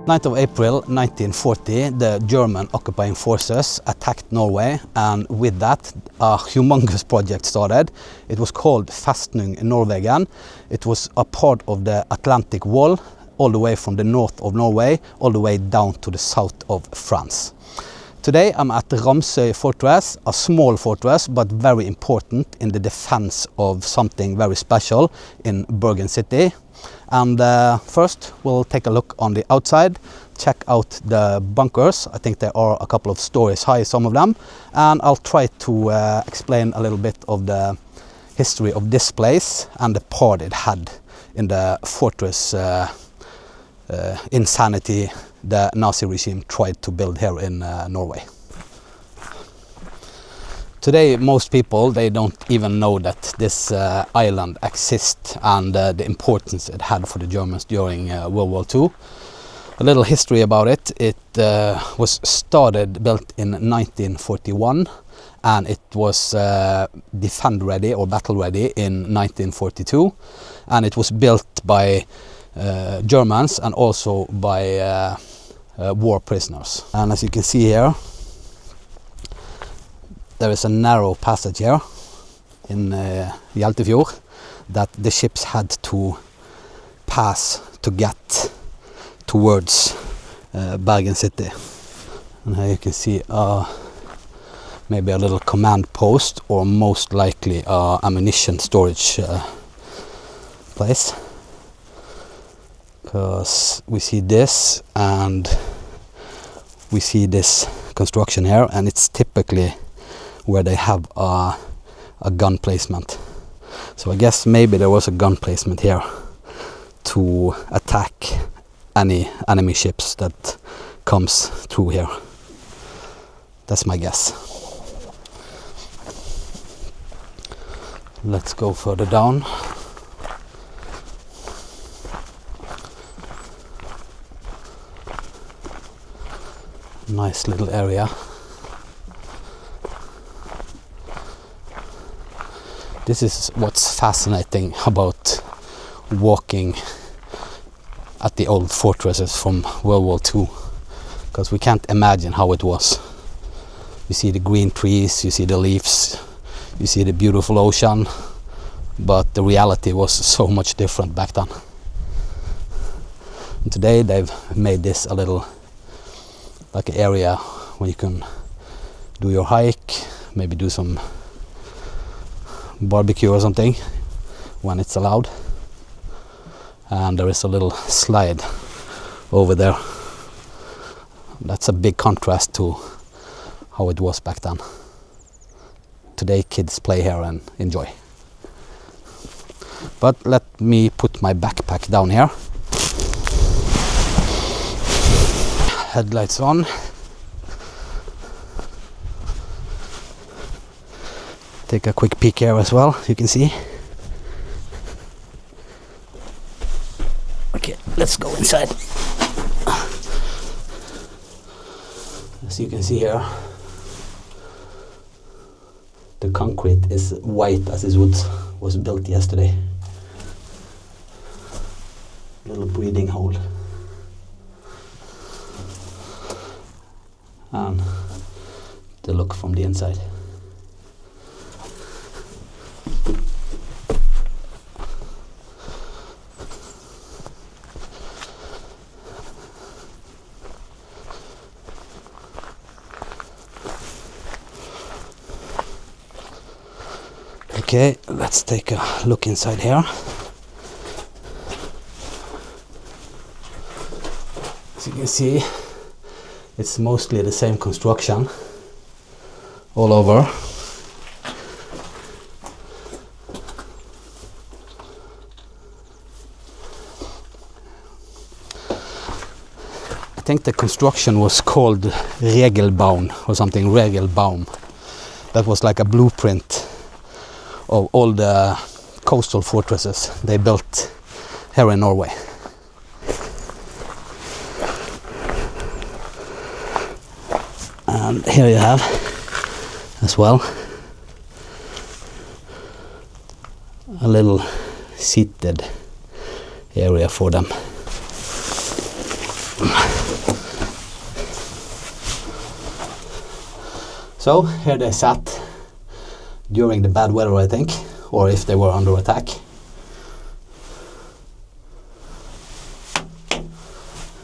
9th of April 1940, the German occupying forces attacked Norway, and with that a humongous project started. It was called Festnung Norwegen. It was a part of the Atlantic Wall, all the way from the north of Norway, all the way down to the south of France. Today I'm at the Ramsøy Fortress, a small fortress but very important in the defense of something very special in Bergen city. And first we'll take a look on the outside, check out the bunkers. I think there are a couple of stories high, some of them, and I'll try to explain a little bit of the history of this place and the part it had in the fortress insanity the Nazi regime tried to build here in Norway. Today most people, they don't even know that this island exists and the importance it had for the Germans during World War II. A little history about it. It was built in 1941, and it was defend ready or battle ready in 1942, and it was built by Germans and also by war prisoners. And as you can see here, there is a narrow passage here in Hjeltefjord that the ships had to pass to get towards Bergen city. And here you can see maybe a little command post, or most likely ammunition storage place. Because we see this and we see this construction here, and it's typically where they have a gun placement. So I guess maybe there was a gun placement here to attack any enemy ships that comes through here. That's my guess. Let's go further down. Nice little area. This is what's fascinating about walking at the old fortresses from World War II, because we can't imagine how it was. You see the green trees, you see the leaves, you see the beautiful ocean, but the reality was so much different back then. And today they've made this a little like an area where you can do your hike, maybe do some barbecue or something when it's allowed. And there is a little slide over there. That's a big contrast to how it was back then. Today kids play here and enjoy. But let me put my backpack down here. Headlights on. Take a quick peek here as well, you can see. Okay, let's go inside. As you can see here, the concrete is white as it was built yesterday. Little breathing hole. And the look from the inside. Okay, let's take a look inside here. As you can see, it's mostly the same construction all over. I think the construction was called Regelbau or something, Regelbau. That was like a blueprint of all the coastal fortresses they built here in Norway. And here you have as well a little seated area for them. So here they sat during the bad weather, I think, or if they were under attack.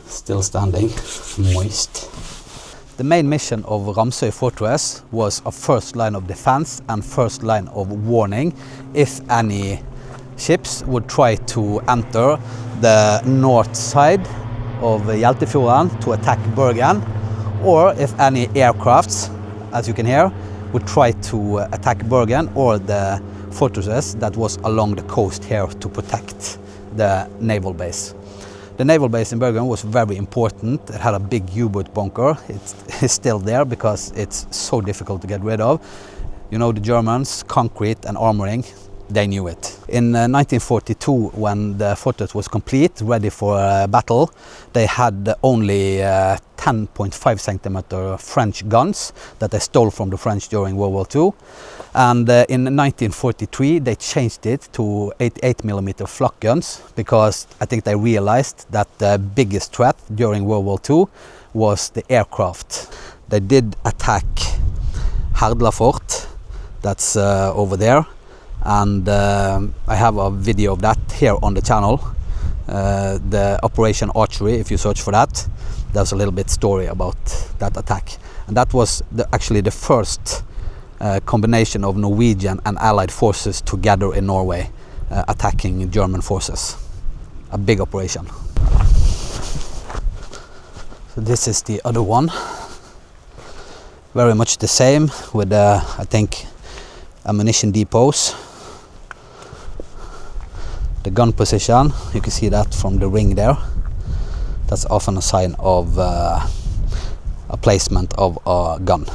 Still standing, moist. The main mission of Ramsøy Fortress was a first line of defense and first line of warning if any ships would try to enter the north side of Hjeltefjord to attack Bergen, or if any aircrafts, as you can hear, would try to attack Bergen or the fortresses that was along the coast here to protect the naval base. The naval base in Bergen was very important. It had a big U-boat bunker. It's still there because it's so difficult to get rid of. You know, the Germans, concrete and armoring, they knew it. In 1942, when the fortress was complete, ready for battle, they had only 10.5 centimeter French guns that they stole from the French during World War II. And in 1943, they changed it to 88mm flak guns because I think they realized that the biggest threat during World War II was the aircraft. They did attack Fort, that's over there. And I have a video of that here on the channel. The Operation Archery, if you search for that, there's a little bit story about that attack. And that was actually the first combination of Norwegian and Allied forces together in Norway attacking German forces. A big operation. So this is the other one. Very much the same with I think ammunition depots. The gun position, you can see that from the ring there. That's often a sign of a placement of a gun.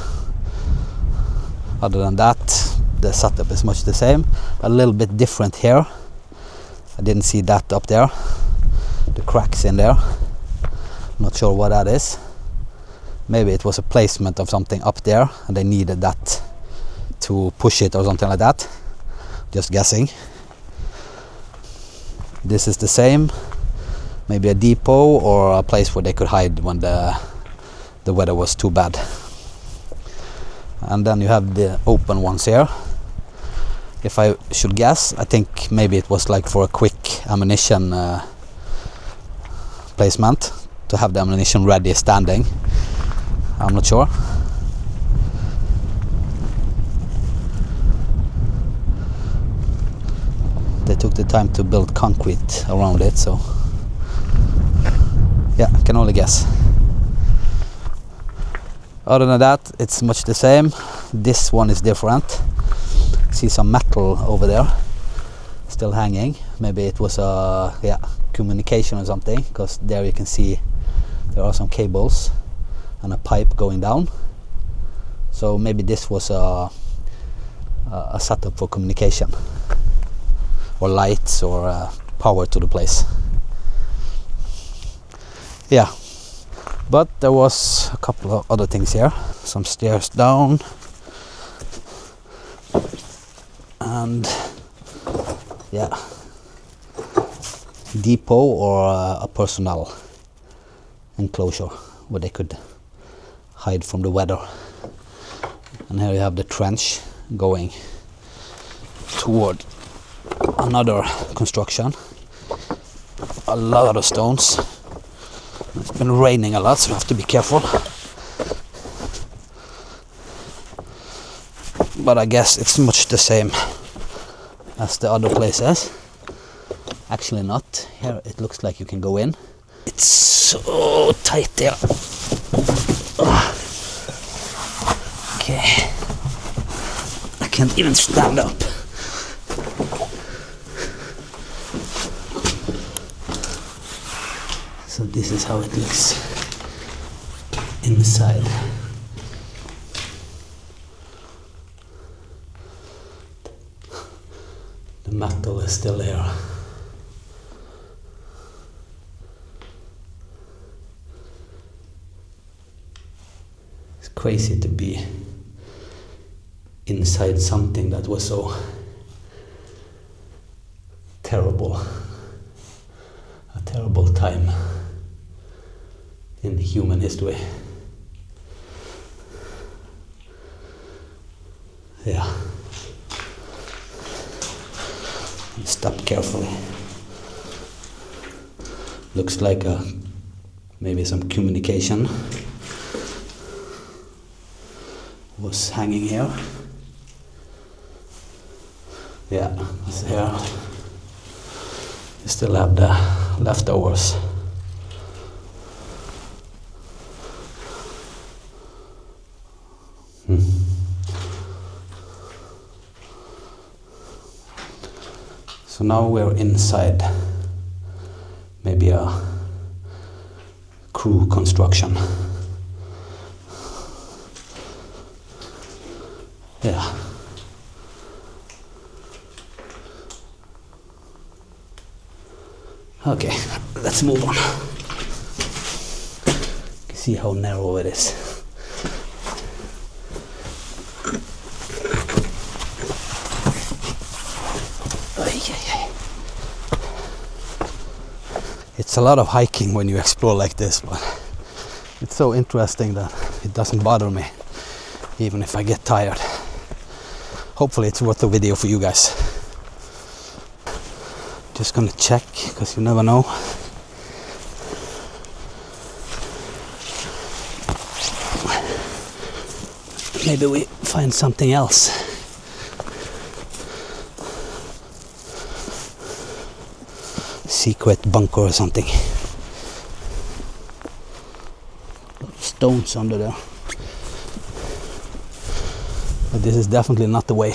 Other than that, the setup is much the same. A little bit different here. I didn't see that up there. The cracks in there. Not sure what that is. Maybe it was a placement of something up there and they needed that to push it or something like that. Just guessing. This is the same. Maybe a depot or a place where they could hide when the weather was too bad. And then you have the open ones here. If I should guess, I think maybe it was like for a quick ammunition placement, to have the ammunition ready standing. I'm not sure. They took the time to build concrete around it, so yeah, I can only guess. Other than that, it's much the same. This one is different. See some metal over there still hanging. Maybe it was a communication or something, because there you can see there are some cables and a pipe going down. So maybe this was a setup for communication or lights or power to the place. Yeah, but there was a couple of other things here. Some stairs down and yeah, depot or a personnel enclosure where they could hide from the weather. And here you have the trench going toward another construction. A lot of stones. It's been raining a lot, so you have to be careful. But I guess it's much the same as the other places. Actually not. Here it looks like you can go in. It's so tight there. Okay. I can't even stand up. So this is how it looks inside. The metal is still there. It's crazy to be inside something that was so terrible. A terrible time in human history. step carefully. Looks like maybe some communication was hanging here. Yeah, it's here. You still have the leftovers. So now we're inside maybe a crew construction. Yeah. Okay, let's move on. You can see how narrow it is. It's a lot of hiking when you explore like this, but it's so interesting that it doesn't bother me, even if I get tired. Hopefully it's worth the video for you guys. Just gonna check, because you never know. Maybe we find something else. Secret bunker or something. Stones under there. But this is definitely not the way.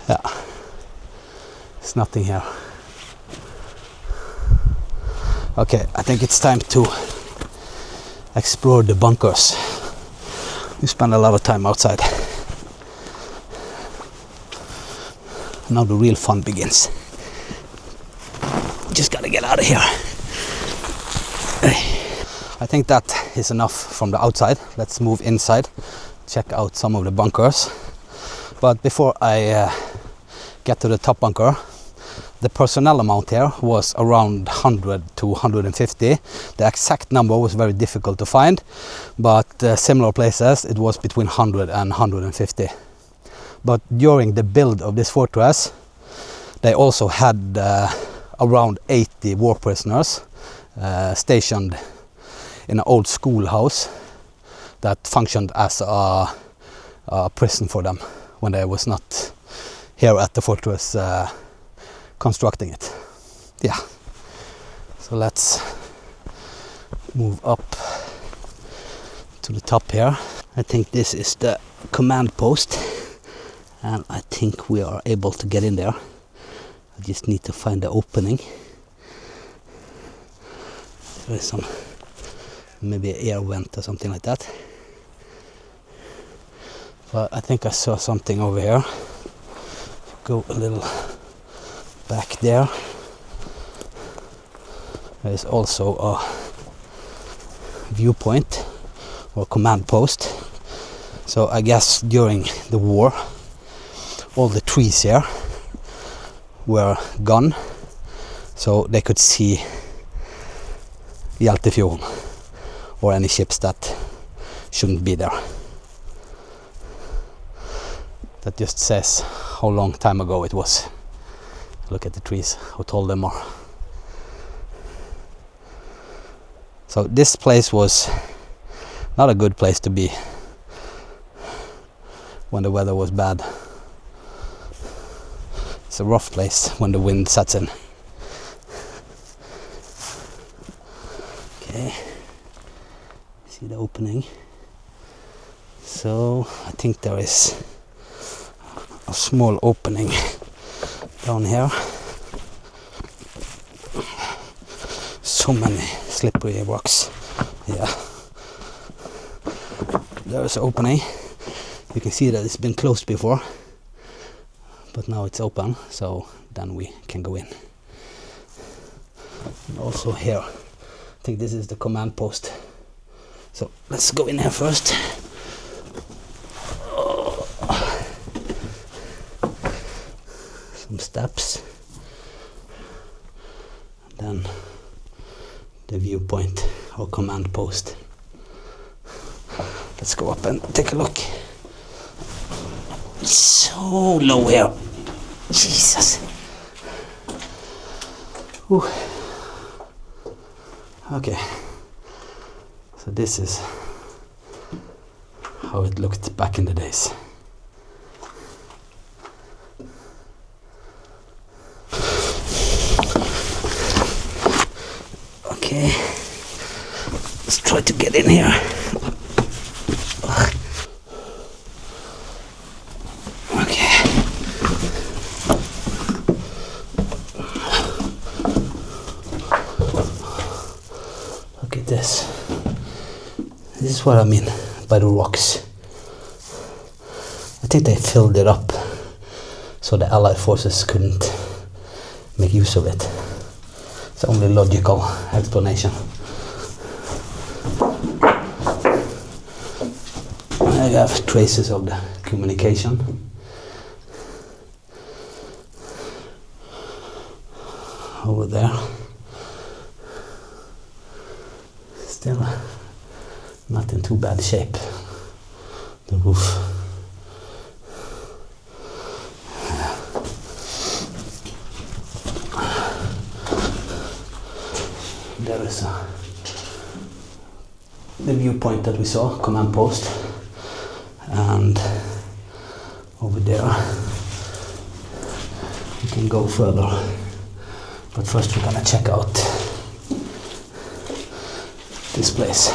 Yeah. There's nothing here. Okay, I think it's time to explore the bunkers. We spend a lot of time outside. Now the real fun begins. Just gotta get out of here. I think that is enough from the outside. Let's move inside, check out some of the bunkers. But before I get to the top bunker, the personnel amount here was around 100 to 150. The exact number was very difficult to find, but similar places it was between 100 and 150. But during the build of this fortress, they also had around 80 war prisoners stationed in an old schoolhouse that functioned as a prison for them when they was not here at the fortress constructing it. Yeah. So let's move up to the top here. I think this is the command post. And I think we are able to get in there. I just need to find the opening. There is some, maybe an air vent or something like that. But I think I saw something over here. Go a little back there. There is also a viewpoint or command post. So I guess during the war, all the trees here were gone, so they could see Hjeltefjord or any ships that shouldn't be there. That just says how long time ago it was. Look at the trees, how tall them are. So this place was not a good place to be when the weather was bad. It's a rough place when the wind sets in. Okay, see the opening. So I think there is a small opening down here. So many slippery rocks. Yeah, there is an opening. You can see that it's been closed before, but now it's open, so then we can go in. And also here, I think this is the command post. So let's go in here first. Oh. Some steps. And then the viewpoint or command post. Let's go up and take a look. so low here. Jesus. Ooh. Okay. So this is how it looked back in the days. Okay, let's try to get in here. Okay. Look at this. This is what I mean by the rocks. I think they filled it up so the Allied forces couldn't make use of it. It's the only logical explanation. I have traces of the communication. Over there. Still not in too bad shape. The roof. There is the viewpoint that we saw, command post, and over there we can go further, but first we're gonna check out this place.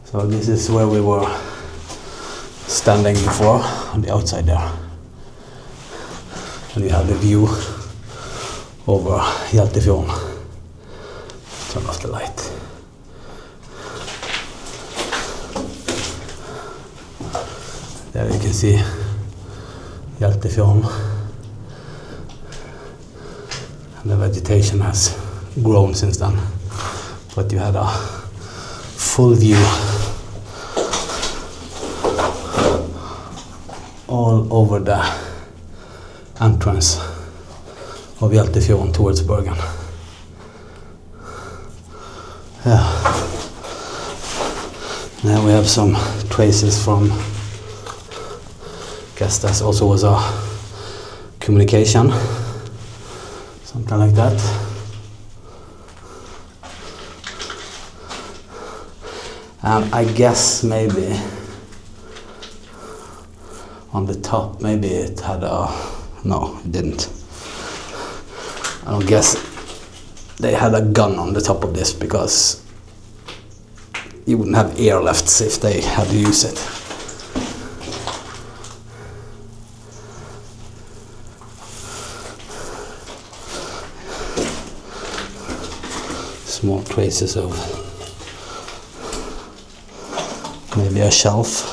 So this is where we were standing before, on the outside there. And we have the view over Hjeltefjord. Turn off the light. There you can see Hjeltefjord. And the vegetation has grown since then. But you had a full view all over the entrance of Hjeltefjord towards Bergen. Yeah. Now we have some traces from, guess that also was a communication, something like that. And I guess maybe on the top, maybe it had a, no, it didn't. I don't guess they had a gun on the top of this, because you wouldn't have air left if they had to use it. Small traces of maybe a shelf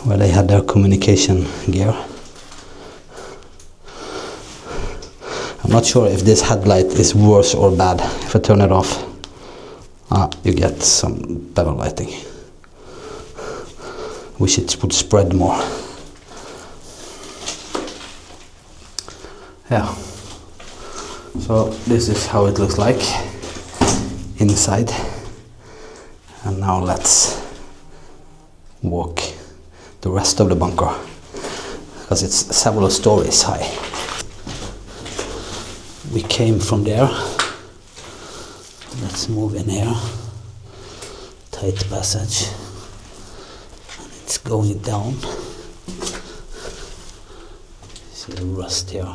where they had their communication gear. I'm not sure if this headlight is worse or bad. If I turn it off, you get some better lighting. Wish it would spread more. Yeah. So this is how it looks like inside. And now let's walk the rest of the bunker, because it's several stories high. We came from there. Let's move in here. Tight passage. And it's going down. See the rust here.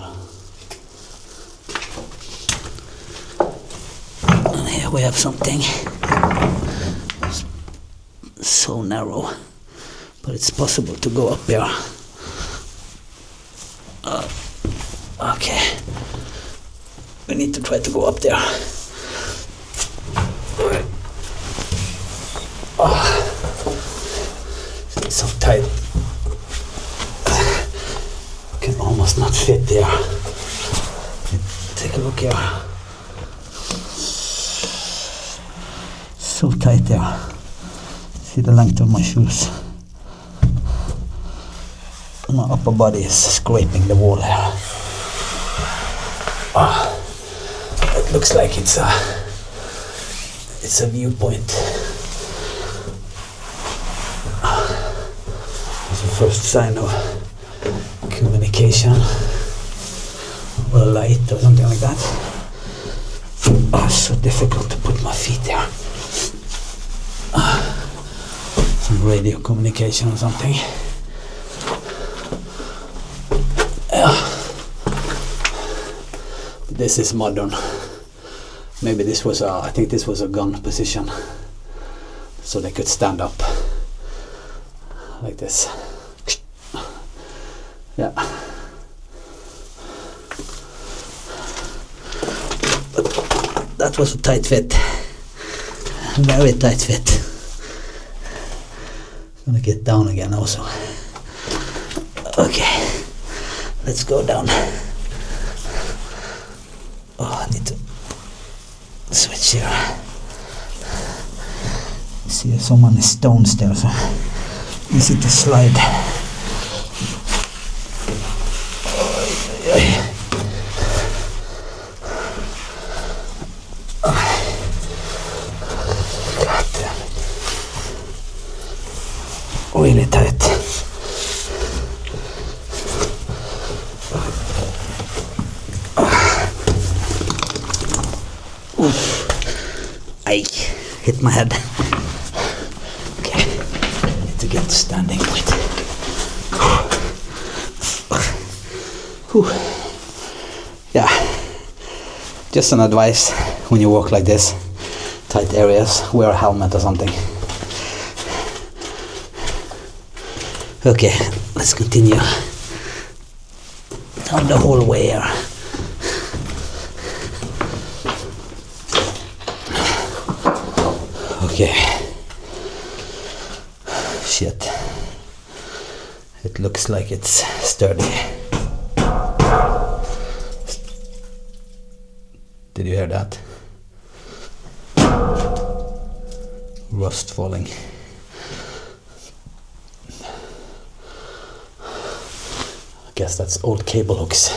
And here we have something. So narrow, but it's possible to go up here. Okay, we need to try to go up there. It's so tight. I can almost not fit there. Take a look here. So tight there. See the length of my shoes. My upper body is scraping the wall here. It looks like it's a viewpoint. It's the first sign of communication, or a light or something like that. Oh, it's so difficult to put my feet there. Some radio communication or something. This is modern. Maybe this was I think this was a gun position, so they could stand up like this. Yeah. But that was a tight fit. Very tight fit. I'm gonna get down again also. Okay, let's go down. Oh, I need to switch here. You see there's so many stones there, so easy to slide. God damn it. Really tight. I hit my head. Okay, need to get standing point. Yeah, just an advice when you walk like this, tight areas, wear a helmet or something. Okay, let's continue down the hallway here. Okay. Shit. It looks like it's sturdy. Did you hear that? Rust falling. I guess that's old cable hooks.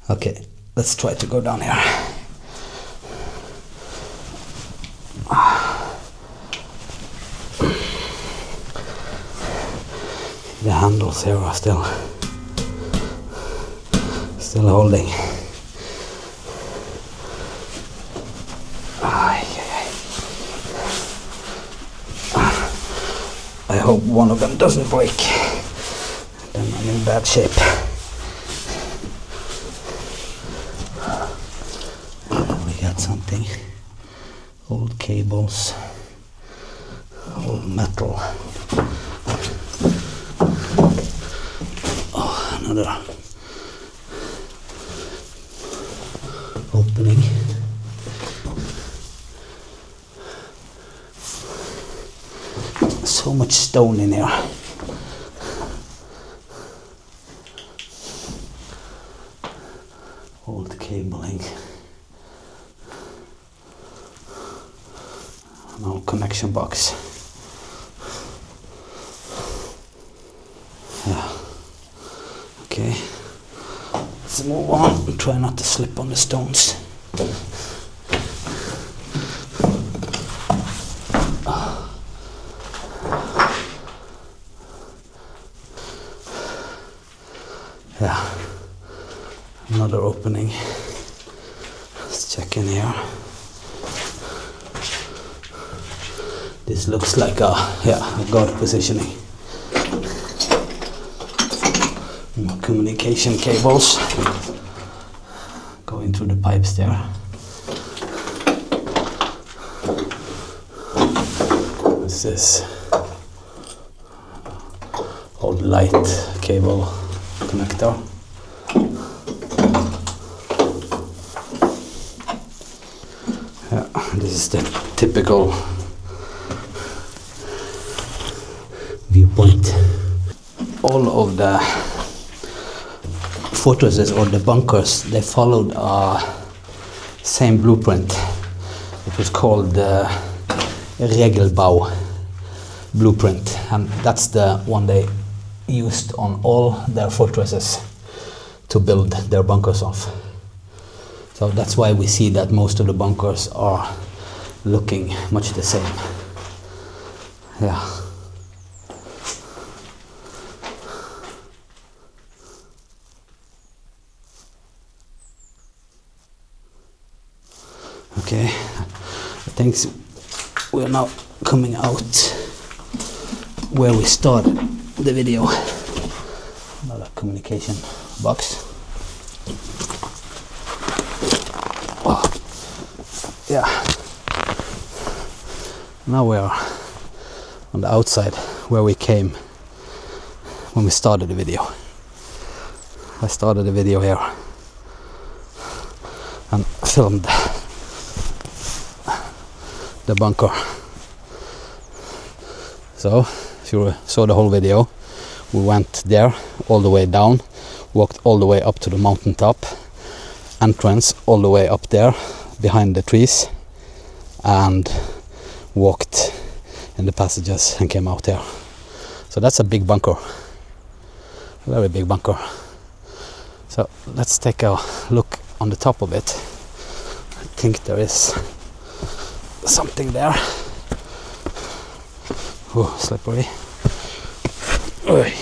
Okay, let's try to go down here. The handles here are still holding. I hope one of them doesn't break. Then I'm in bad shape. We got something. Old cables. Old metal. Oh, another opening. So much stone in here. Old cabling. An old connection box. Yeah. Okay. Let's move on and try not to slip on the stones. Yeah, another opening. Let's check in here. This looks like a guard positioning. More communication cables going through the pipes there. This is old light cable connector. Yeah, this is the typical viewpoint. All of the fortresses or the bunkers, they followed a same blueprint. It was called the Regelbau blueprint. and that's the one they used on all their fortresses to build their bunkers off. So that's why we see that most of the bunkers are looking much the same. Yeah. Okay, I think we're now coming out where we started the video. Another communication box. Oh. Yeah. Now we are on the outside where we came when we started the video. I started the video here and filmed the bunker. So if you saw the whole video, we went there all the way down, walked all the way up to the mountain top, entrance all the way up there behind the trees, and walked in the passages and came out here. So that's a big bunker, a very big bunker. So let's take a look on the top of it. I think there is something there. Oh, slippery. Oy.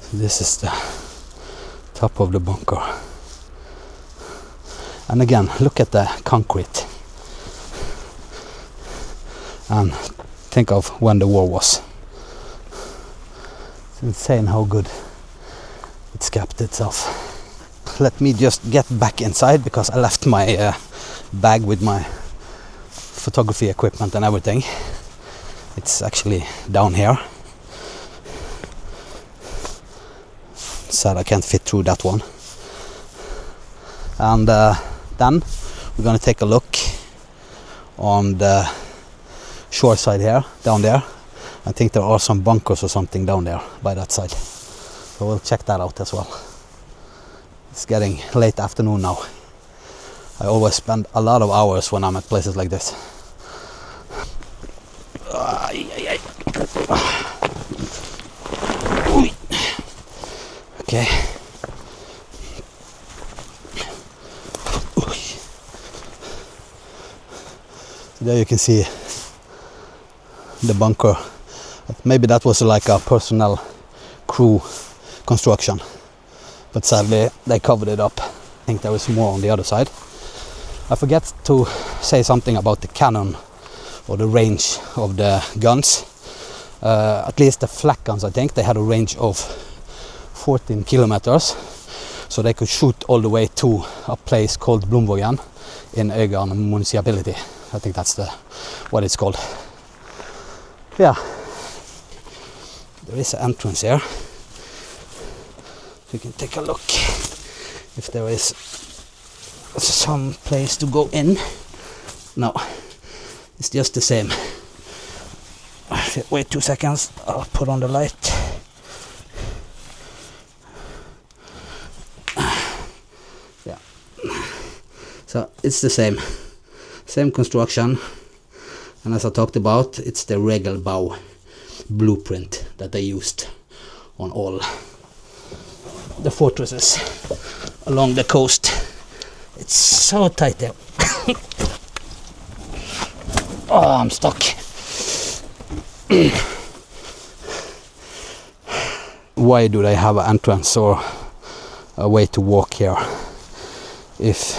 So this is the top of the bunker. And again, look at the concrete. And think of when the war was. It's insane how good it's kept itself. Let me just get back inside because I left my bag with my photography equipment and everything. It's actually down here. Sad I can't fit through that one. And then we're gonna take a look on the shore side here, down there. I think there are some bunkers or something down there by that side. So we'll check that out as well. It's getting late afternoon now. I always spend a lot of hours when I'm at places like this. Okay. So there you can see the bunker. Maybe that was like a personnel crew construction, but sadly they covered it up. I think there is more on the other side. I forget to say something about the cannon or the range of the guns. At least the Flak-Cannons, I think, they had a range of 14 kilometers, so they could shoot all the way to a place called Blomvågen in Øygarden municipality. I think that's what it's called. Yeah, there is an entrance here. You can take a look if there is some place to go in. No, it's just the same. Wait 2 seconds, I'll put on the light. Yeah, so it's the same construction, and as I talked about, it's the Regelbau blueprint that they used on all the fortresses along the coast. It's so tight there. Oh, I'm stuck. Why do they have an entrance or a way to walk here if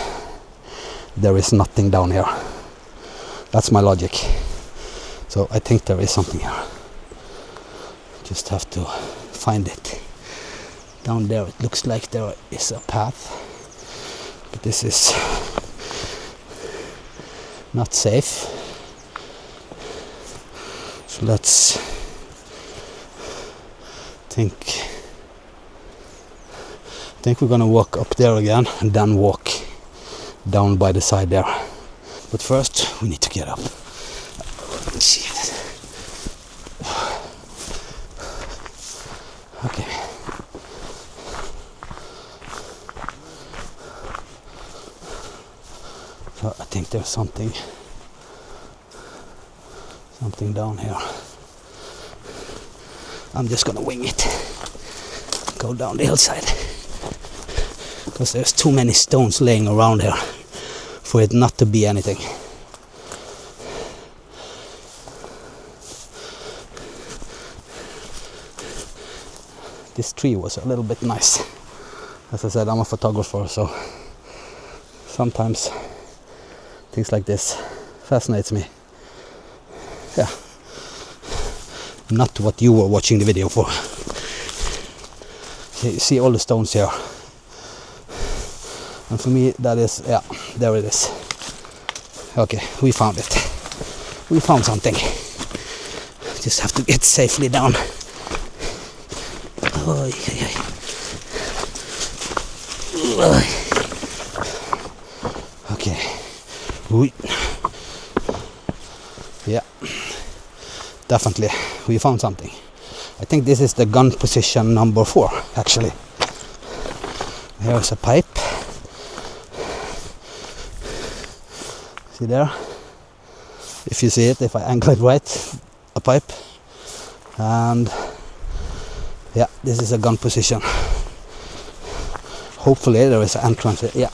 there is nothing down here? That's my logic. So I think there is something here. Just have to find it. Down there it looks like there is a path, but this is not safe. So let's think we're gonna walk up there again and then walk down by the side there. But first we need to get up. Let's see. Okay. So I think there's something down here. I'm just gonna wing it. Go down the hillside. Because there's too many stones laying around here for it not to be anything. This tree was a little bit nice. As I said, I'm a photographer, so sometimes things like this fascinates me. Yeah. Not what you were watching the video for. You see all the stones here. And for me that is, yeah, there it is. Okay, we found it. We found something. Just have to get safely down. Oh, yeah. Okay. Yeah. Definitely, we found something. I think this is the gun position number 4, actually. Here's a pipe. See there? If you see it, if I angle it right, a pipe. And yeah, this is a gun position. Hopefully there is an entrance. Yeah,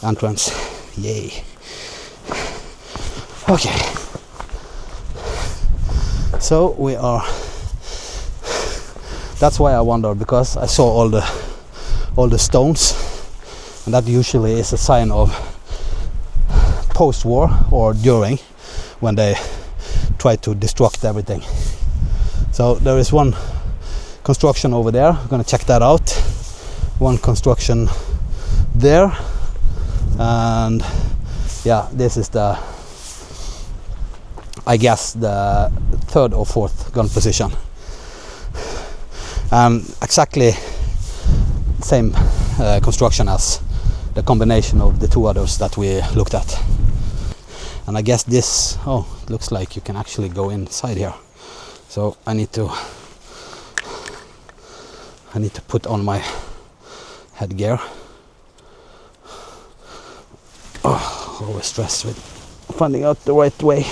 entrance. Yay. Okay. So we are. That's why I wondered, because I saw all the stones, and that usually is a sign of post-war or during, when they try to destruct everything. So there is one construction over there. I'm gonna check that out. One construction there, and yeah, this is the, I guess, the 3rd or 4th gun position. Exactly same construction as the combination of the 2 others that we looked at. And I guess this, oh, it looks like you can actually go inside here. So I need to put on my headgear. Oh, always stressed with finding out the right way.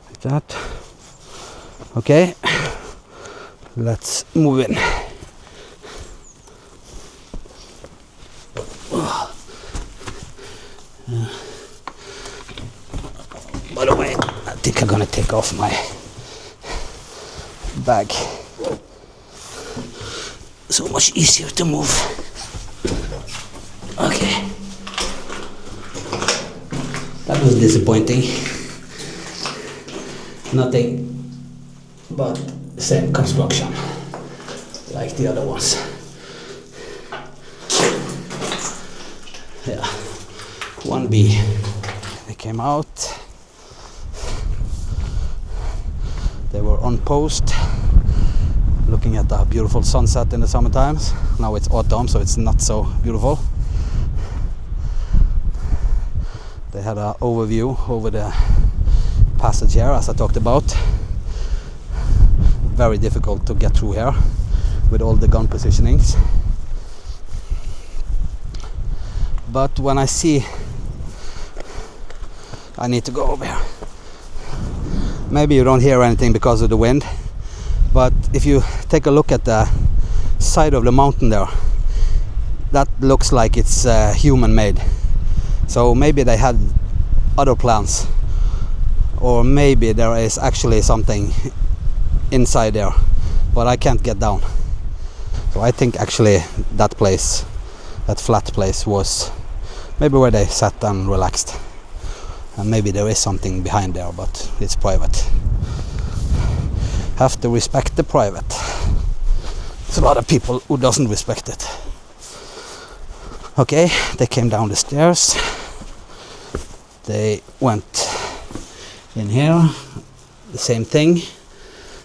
Like that. Okay, let's move in. By the way, I think I'm gonna take off my bag. So much easier to move. Okay. That was disappointing. Nothing but same construction like the other ones. Yeah. 1B. They came out. They were on post, looking at the beautiful sunset in the summer times. Now it's autumn, so it's not so beautiful. They had an overview over the passage here, as I talked about. Very difficult to get through here with all the gun positionings. But when I see, I need to go over here. Maybe you don't hear anything because of the wind, but if you take a look at the side of the mountain there, that looks like it's human made. So maybe they had other plans, or maybe there is actually something inside there, but I can't get down. So I think actually that place, that flat place, was maybe where they sat and relaxed. And maybe there is something behind there, but it's private. Have to respect the private. There's a lot of people who doesn't respect it. Okay, they came down the stairs. They went in here. The same thing.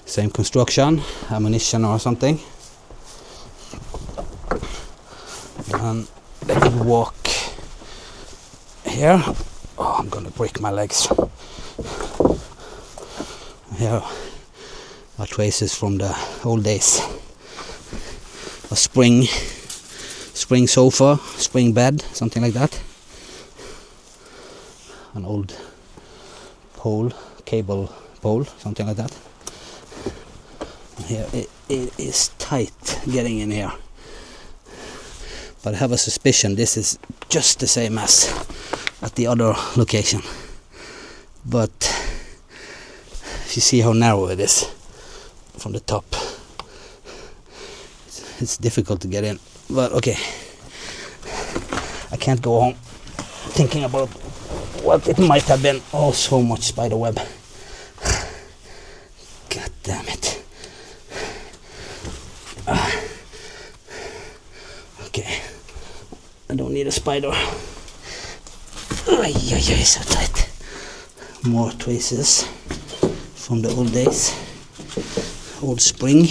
Same construction. Ammunition or something. And they could walk here. Oh, I'm gonna break my legs. Here are traces from the old days. A spring sofa, spring bed, something like that. an old pole, cable pole, something like that. Here it is tight getting in here, but I have a suspicion this is just the same as at the other location. But if you see how narrow it is from the top, it's difficult to get in. But okay, I can't go home thinking about what it might have been. Oh, so much spider web. God damn it. Okay, I don't need a spider. Ay, so tight. More traces from the old days. Old spring.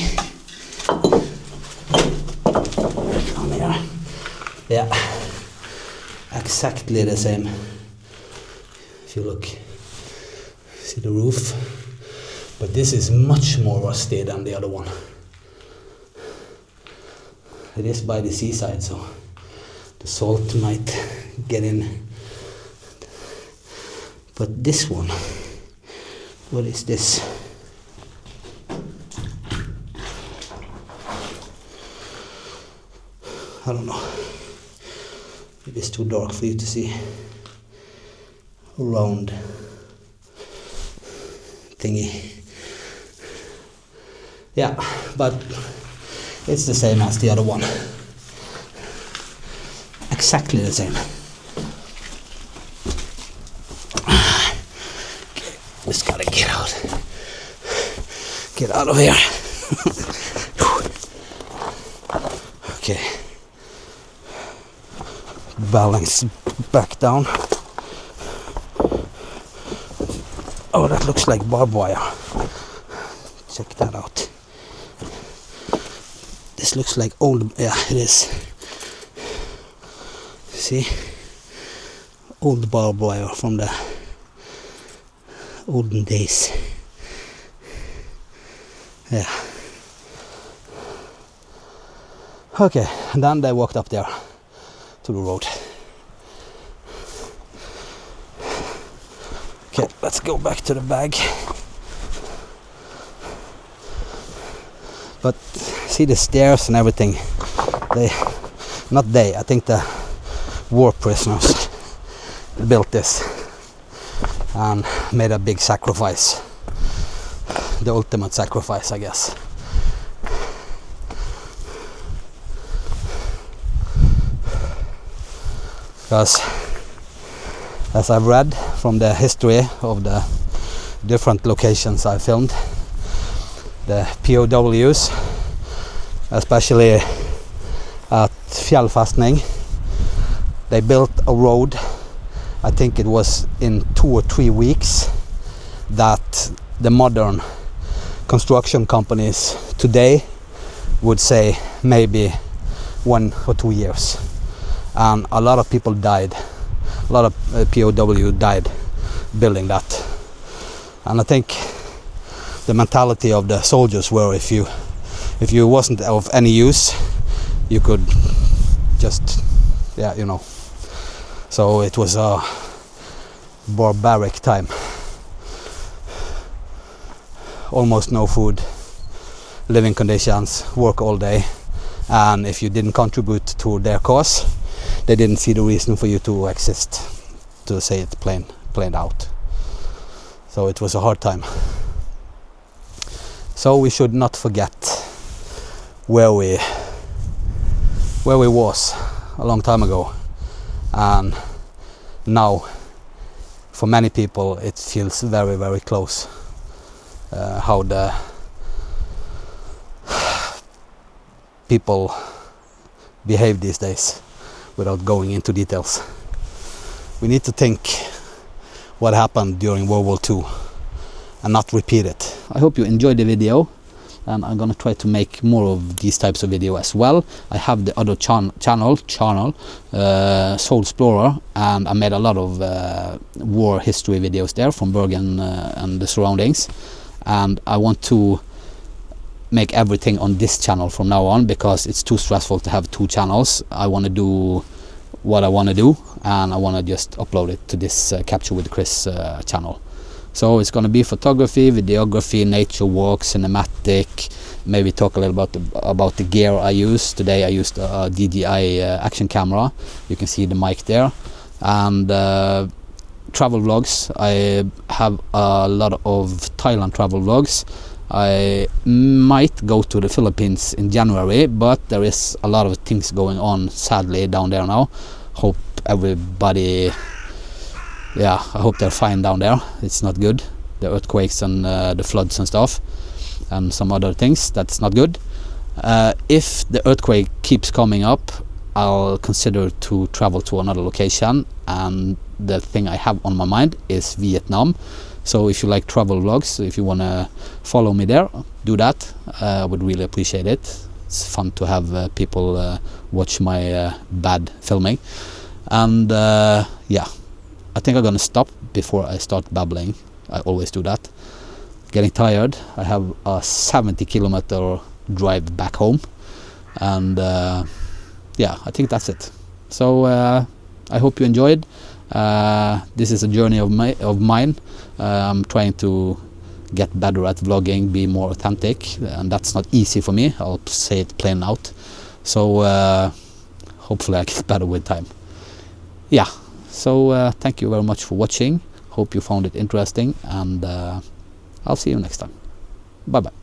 Down here. Yeah, exactly the same. If you look, see the roof, but this is much more rusty than the other one. It is by the seaside, so the salt might get in. But this one, what is this? I don't know. It is too dark for you to see. Round thingy. Yeah, but it's the same as the other one. Exactly the same. Okay, just gotta get out. Get out of here. Okay. Balance back down. Oh, that looks like barbed wire. Check that out. This looks like old, yeah, it is. See? Old barbed wire from the olden days. Yeah. Okay, and then they walked up there to the road. Okay, let's go back to the bag. But see the stairs and everything. I think the war prisoners built this and made a big sacrifice. The ultimate sacrifice, I guess. Because as I've read from the history of the different locations I filmed, the POWs, especially at Festnung, they built a road, I think it was in 2 or 3 weeks, that the modern construction companies today would say maybe 1 or 2 years. And a lot of people died. A lot of POW died building that. And I think the mentality of the soldiers were if you wasn't of any use, you could just, yeah, you know. So it was a barbaric time. Almost no food, living conditions, work all day, and if you didn't contribute to their cause, they didn't see the reason for you to exist, to say it plain out. So it was a hard time. So we should not forget where we was a long time ago, and now for many people it feels very, very close. How the people behave these days, without going into details. We need to think what happened during World War II and not repeat it. I hope you enjoyed the video, and I'm gonna try to make more of these types of video as well. I have the other channel, Soul Explorer, and I made a lot of war history videos there from Bergen and the surroundings, and I want to make everything on this channel from now on because it's too stressful to have 2 channels. I want to do what I want to do, and I want to just upload it to this Capture with Chris channel. So it's going to be photography, videography, nature walks, cinematic, maybe talk a little about the gear I use. Today I used a DJI action camera. You can see the mic there. And travel vlogs. I have a lot of Thailand travel vlogs. I might go to the Philippines in January, but there is a lot of things going on, sadly, down there now. Hope everybody, I hope they're fine down there. It's not good. The earthquakes and the floods and stuff, and some other things, that's not good. If the earthquake keeps coming up, I'll consider to travel to another location, and the thing I have on my mind is Vietnam. So if you like travel vlogs, if you want to follow me there, do that. I would really appreciate it. It's fun to have people watch my bad filming. And yeah, I think I'm gonna stop before I start babbling. I always do that. Getting tired. I have a 70-kilometer drive back home, and yeah, I think that's it. So I hope you enjoyed. This is a journey of mine. I'm trying to get better at vlogging, be more authentic, and that's not easy for me. I'll say it plain out. So hopefully I get better with time. Yeah, so thank you very much for watching. Hope you found it interesting, and I'll see you next time. Bye bye.